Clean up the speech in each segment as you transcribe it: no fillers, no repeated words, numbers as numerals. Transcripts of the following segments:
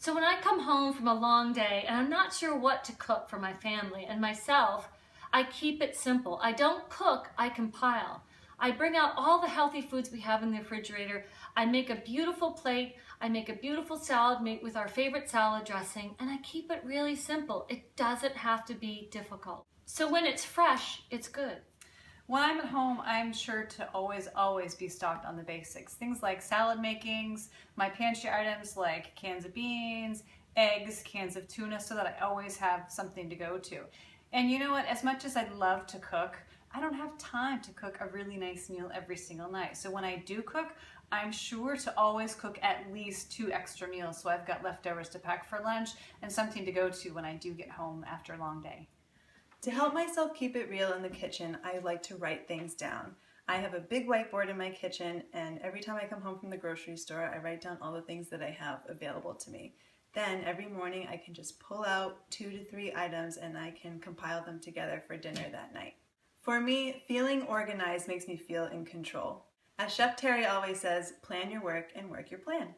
So when I come home from a long day and I'm not sure what to cook for my family and myself, I keep it simple. I don't cook, I compile. I bring out all the healthy foods we have in the refrigerator. I make a beautiful plate. I make a beautiful salad made with our favorite salad dressing, and I keep it really simple. It doesn't have to be difficult. So when it's fresh, it's good. When I'm at home, I'm sure to always be stocked on the basics. Things like salad makings, my pantry items like cans of beans, eggs, cans of tuna, so that I always have something to go to. And you know what? As much as I'd love to cook, I don't have time to cook a really nice meal every single night. So when I do cook, I'm sure to always cook at least 2 extra meals, so I've got leftovers to pack for lunch and something to go to when I do get home after a long day. To help myself keep it real in the kitchen, I like to write things down. I have a big whiteboard in my kitchen, and every time I come home from the grocery store, I write down all the things that I have available to me. Then every morning I can just pull out 2 to 3 items and I can compile them together for dinner that night. For me, feeling organized makes me feel in control. As Chef Teri always says, plan your work and work your plan.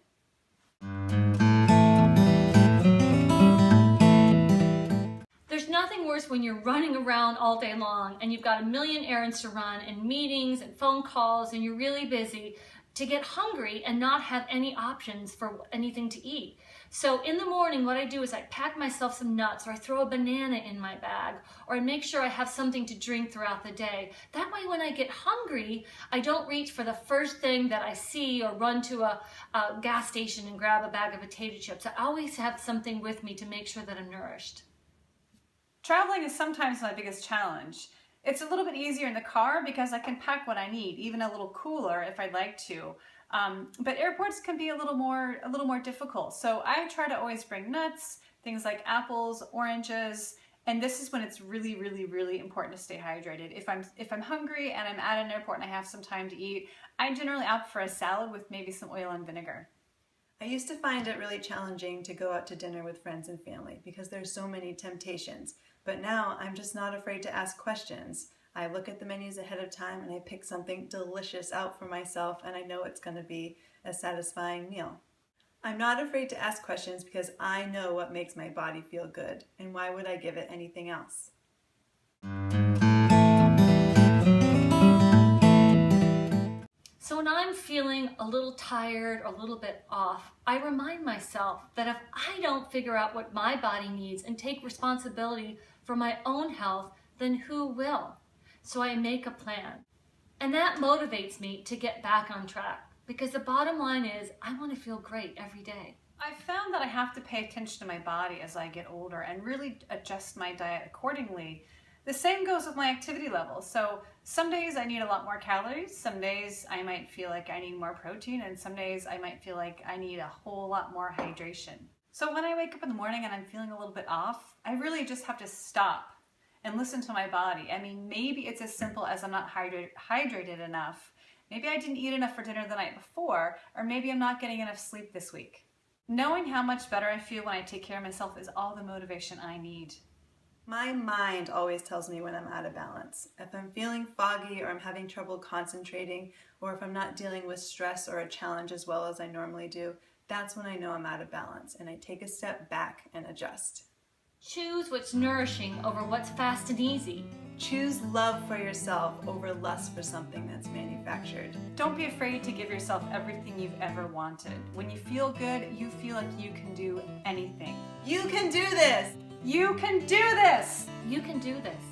There's nothing worse when you're running around all day long and you've got a million errands to run and meetings and phone calls and you're really busy, to get hungry and not have any options for anything to eat. So in the morning, what I do is I pack myself some nuts, or I throw a banana in my bag, or I make sure I have something to drink throughout the day. That way when I get hungry, I don't reach for the first thing that I see or run to a gas station and grab a bag of potato chips. I always have something with me to make sure that I'm nourished. Traveling is sometimes my biggest challenge. It's a little bit easier in the car because I can pack what I need, even a little cooler if I'd like to. But airports can be a little more difficult. So I try to always bring nuts, things like apples, oranges, and this is when it's really important to stay hydrated. If I'm hungry and I'm at an airport and I have some time to eat, I generally opt for a salad with maybe some oil and vinegar. I used to find it really challenging to go out to dinner with friends and family because there's so many temptations. But now I'm just not afraid to ask questions. I look at the menus ahead of time and I pick something delicious out for myself, and I know it's going to be a satisfying meal. I'm not afraid to ask questions because I know what makes my body feel good, and why would I give it anything else? So when I'm feeling a little tired or a little bit off, I remind myself that if I don't figure out what my body needs and take responsibility for my own health, then who will? So I make a plan. And that motivates me to get back on track, because the bottom line is I want to feel great every day. I've found that I have to pay attention to my body as I get older and really adjust my diet accordingly. The same goes with my activity level. So some days I need a lot more calories, some days I might feel like I need more protein, and some days I might feel like I need a whole lot more hydration. So when I wake up in the morning and I'm feeling a little bit off, I really just have to stop and listen to my body. I mean, maybe it's as simple as I'm not hydrated enough. Maybe I didn't eat enough for dinner the night before, or maybe I'm not getting enough sleep this week. Knowing how much better I feel when I take care of myself is all the motivation I need. My mind always tells me when I'm out of balance. If I'm feeling foggy, or I'm having trouble concentrating, or if I'm not dealing with stress or a challenge as well as I normally do, that's when I know I'm out of balance, and I take a step back and adjust. Choose what's nourishing over what's fast and easy. Choose love for yourself over lust for something that's manufactured. Don't be afraid to give yourself everything you've ever wanted. When you feel good, you feel like you can do anything. You can do this! You can do this! You can do this.